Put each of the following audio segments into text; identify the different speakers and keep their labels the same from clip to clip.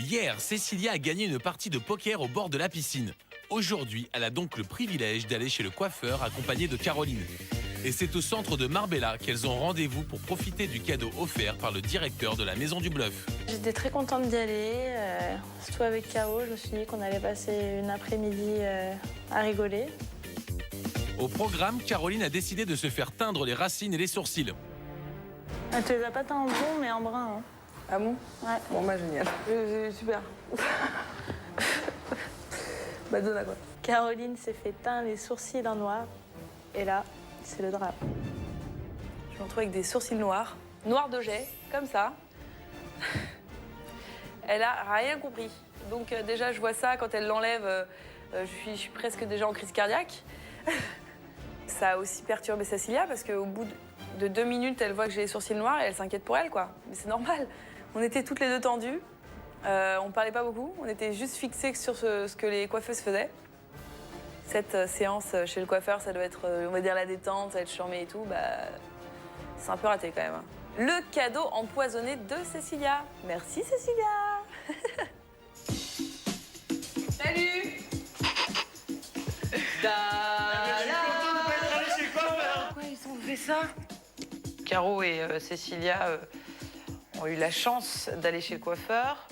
Speaker 1: Hier, Cécilia a gagné une partie de poker au bord de la piscine. Aujourd'hui, elle a donc le privilège d'aller chez le coiffeur accompagnée de Caroline. Et c'est au centre de Marbella qu'elles ont rendez-vous pour profiter du cadeau offert par le directeur de la Maison du Bluff.
Speaker 2: J'étais très contente d'y aller, surtout avec Caro. Je me suis dit qu'on allait passer une après-midi à rigoler.
Speaker 1: Au programme, Caroline a décidé de se faire teindre les racines et les sourcils.
Speaker 2: Elle te les a pas teints en blond, mais en brun. Hein.
Speaker 3: Ah bon?
Speaker 2: Ouais.
Speaker 3: Bon, bah génial. Super. Madonna, quoi.
Speaker 2: Caroline s'est fait teindre les sourcils en noir. Et là, c'est le drap.
Speaker 3: Je me retrouve avec des sourcils noirs, noirs de jet, comme ça. Elle a rien compris. Donc déjà, je vois ça, quand elle l'enlève, je suis presque déjà en crise cardiaque. Ça a aussi perturbé Cécilia, parce qu'au bout de 2 minutes, elle voit que j'ai les sourcils noirs et elle s'inquiète pour elle, quoi. Mais c'est normal. On était toutes les deux tendues. On parlait pas beaucoup. On était juste fixées sur ce que les coiffeuses faisaient. Cette séance chez le coiffeur, ça doit être, on va dire, la détente, ça va être charmé et tout. Bah, c'est un peu raté quand même. Le cadeau empoisonné de Cécilia. Merci Cécilia. Salut. Pourquoi ils ont fait ça? Caro et Cécilia ont eu la chance d'aller chez le coiffeur.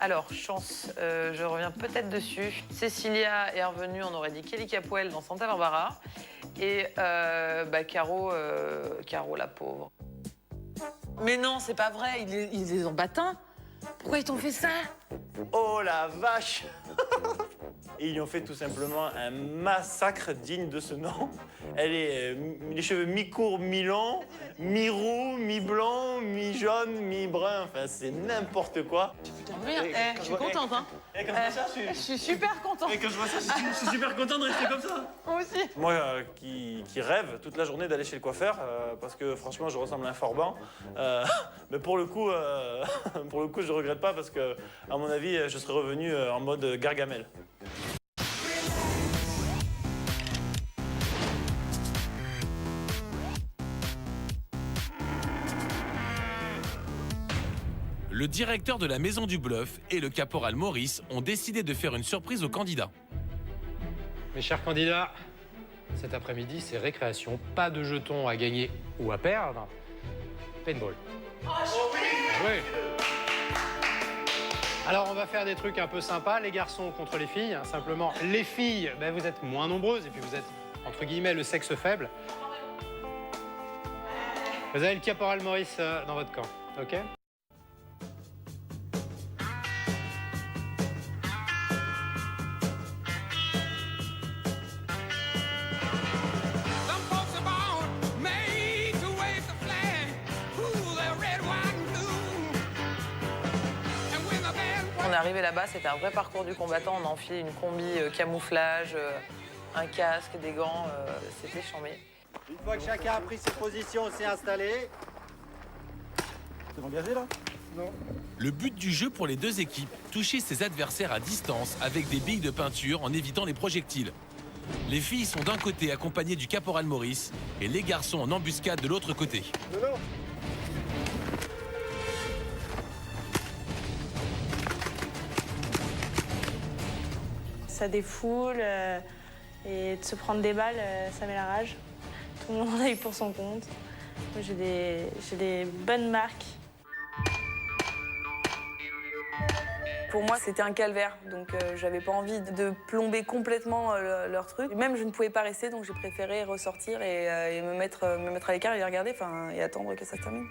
Speaker 3: Alors, chance, je reviens peut-être dessus. Cécilia est revenue, on aurait dit Kelly Capwell dans Santa Barbara. Et Caro, la pauvre. Mais non, c'est pas vrai, ils les ont battants. Pourquoi ils t'ont fait ça?
Speaker 4: Oh la vache! Et ils lui ont fait tout simplement un massacre digne de ce nom. Elle est les cheveux mi-courts, mi-longs, mi-roux, mi-blanc, mi-jaune, mi-brun. Enfin, c'est n'importe quoi.
Speaker 3: Je suis contente, hein.
Speaker 4: Et quand je vois ça,
Speaker 3: je suis super contente.
Speaker 4: Et quand je vois ça, je suis super content de rester comme ça.
Speaker 3: Moi aussi.
Speaker 4: Moi qui rêve toute la journée d'aller chez le coiffeur, parce que franchement, je ressemble à un forban. Mais pour le coup, je regrette pas parce que, à mon avis, je serais revenu en mode Gargamel.
Speaker 1: Le directeur de la Maison du Bluff et le caporal Maurice ont décidé de faire une surprise aux candidats.
Speaker 5: Mes chers candidats, cet après-midi, c'est récréation. Pas de jetons à gagner ou à perdre. Paintball. Oh oui. Alors, on va faire des trucs un peu sympas, les garçons contre les filles. Simplement, les filles, vous êtes moins nombreuses et puis vous êtes, entre guillemets, le sexe faible. Vous avez le caporal Maurice dans votre camp, OK ?
Speaker 3: On est arrivé là-bas, c'était un vrai parcours du combattant. On a enfilé une combi camouflage, un casque, des gants, c'était chambé.
Speaker 6: Une fois que chacun a pris ses positions, on s'est installé.
Speaker 4: T'es engagé là?
Speaker 6: Non.
Speaker 1: Le but du jeu pour les deux équipes, toucher ses adversaires à distance avec des billes de peinture en évitant les projectiles. Les filles sont d'un côté accompagnées du caporal Maurice et les garçons en embuscade de l'autre côté.
Speaker 6: Non.
Speaker 2: Ça défoule et de se prendre des balles, ça met la rage. Tout le monde aille pour son compte. Moi, j'ai des bonnes marques.
Speaker 3: Pour moi, c'était un calvaire, donc j'avais pas envie de plomber complètement leur truc. Même je ne pouvais pas rester, donc j'ai préféré ressortir et me mettre à l'écart et les regarder, et attendre que ça se termine.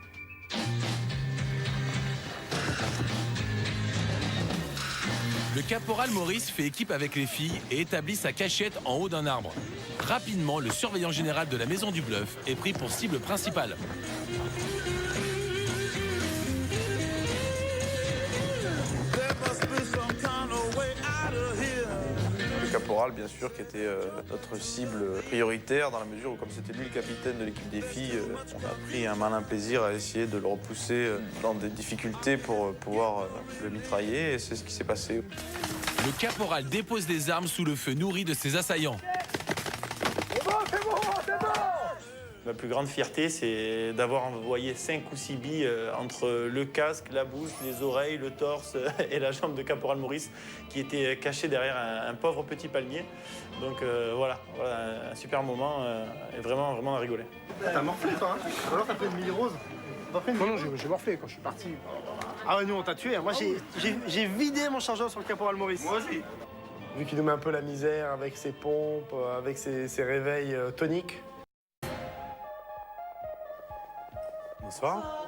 Speaker 1: Le caporal Maurice fait équipe avec les filles et établit sa cachette en haut d'un arbre. Rapidement, le surveillant général de la Maison du Bluff est pris pour cible principale.
Speaker 7: Le caporal, bien sûr, qui était notre cible prioritaire dans la mesure où, comme c'était lui le capitaine de l'équipe des filles, on a pris un malin plaisir à essayer de le repousser dans des difficultés pour pouvoir le mitrailler, et c'est ce qui s'est passé.
Speaker 1: Le caporal dépose des armes sous le feu nourri de ses assaillants.
Speaker 4: Ma plus grande fierté, c'est d'avoir envoyé 5 ou 6 billes entre le casque, la bouche, les oreilles, le torse et la jambe de Caporal Maurice qui était caché derrière un pauvre petit palmier. Donc voilà, un super moment et vraiment à rigoler.
Speaker 8: T'as morflé toi, hein? Ou alors t'as pris une bille rose?
Speaker 5: Non, j'ai morflé quand je suis parti.
Speaker 8: Ah ouais, nous on t'a tué. Moi j'ai vidé mon chargeur sur le Caporal Maurice. Moi aussi. Vu qu'il nous met un peu la misère avec ses pompes, avec ses réveils toniques.
Speaker 5: Bonsoir.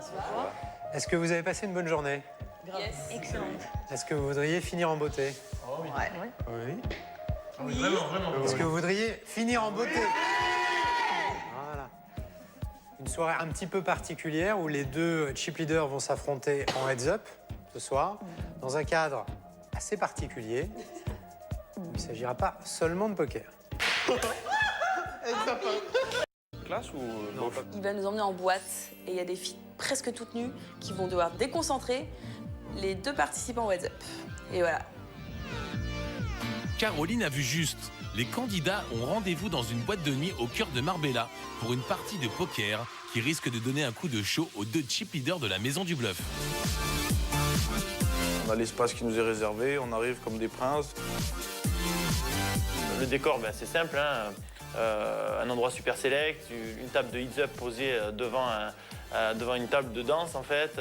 Speaker 5: Est-ce que vous avez passé une bonne journée?
Speaker 3: Yes.
Speaker 2: Excellent.
Speaker 5: Est-ce que vous voudriez finir en beauté? Oui.
Speaker 8: Vraiment.
Speaker 5: Est-ce que vous voudriez finir en beauté? Voilà. Une soirée un petit peu particulière où les deux chip leaders vont s'affronter en heads-up ce soir, dans un cadre assez particulier. Il ne s'agira pas seulement de poker.
Speaker 7: Classe ou
Speaker 5: Non,
Speaker 7: bof?
Speaker 3: Il va nous emmener en boîte et il y a des filles presque toutes nues qui vont devoir déconcentrer les deux participants au heads-up. Et voilà.
Speaker 1: Caroline a vu juste. Les candidats ont rendez-vous dans une boîte de nuit au cœur de Marbella pour une partie de poker qui risque de donner un coup de chaud aux deux chip leaders de la Maison du Bluff.
Speaker 7: On a l'espace qui nous est réservé, on arrive comme des princes.
Speaker 4: Le décor, c'est simple, hein. Un endroit super select, une table de heads-up posée devant une table de danse en fait.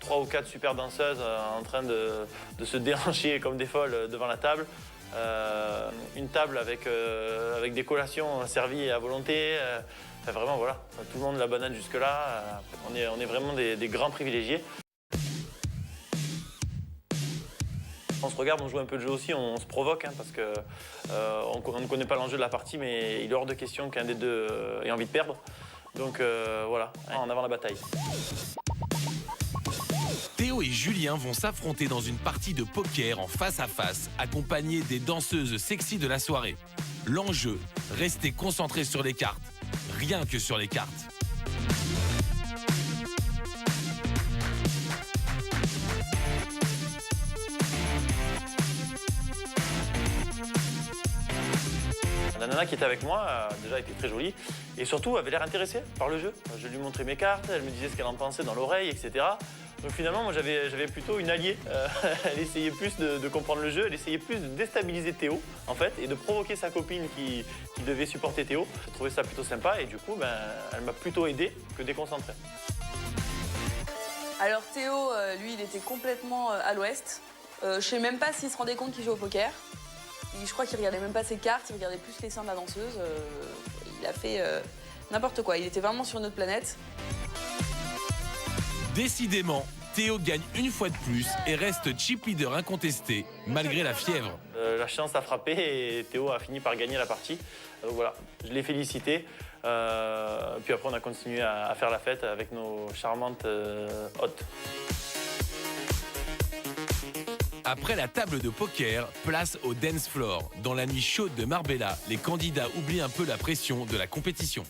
Speaker 4: 3 ou 4 super danseuses en train de se déhancher comme des folles devant la table. Une table avec des collations servies à volonté. Vraiment voilà, tout le monde la banane jusque-là. On est vraiment des grands privilégiés. On se regarde, on joue un peu de jeu aussi, on se provoque, hein, parce qu'on ne connaît pas l'enjeu de la partie, mais il est hors de question qu'un des deux ait envie de perdre. Donc voilà, en avant la bataille.
Speaker 1: Théo et Julien vont s'affronter dans une partie de poker en face à face, accompagnés des danseuses sexy de la soirée. L'enjeu, rester concentré sur les cartes, rien que sur les cartes.
Speaker 4: La nana qui était avec moi, déjà était très jolie et surtout avait l'air intéressée par le jeu. Je lui montrais mes cartes, elle me disait ce qu'elle en pensait dans l'oreille, etc. Donc finalement, moi j'avais plutôt une alliée. Elle essayait plus de comprendre le jeu, elle essayait plus de déstabiliser Théo en fait et de provoquer sa copine qui devait supporter Théo. Je trouvais ça plutôt sympa et du coup, elle m'a plutôt aidé que déconcentré.
Speaker 3: Alors Théo, lui, il était complètement à l'ouest. Je sais même pas s'il se rendait compte qu'il jouait au poker. Je crois qu'il regardait même pas ses cartes, il regardait plus les seins de la danseuse. Il a fait n'importe quoi, il était vraiment sur une autre planète.
Speaker 1: Décidément, Théo gagne une fois de plus et reste chip leader incontesté, malgré la fièvre.
Speaker 4: La chance a frappé et Théo a fini par gagner la partie. Donc voilà, je l'ai félicité. Puis après, on a continué à faire la fête avec nos charmantes hôtes.
Speaker 1: Après la table de poker, place au dance floor. Dans la nuit chaude de Marbella, les candidats oublient un peu la pression de la compétition.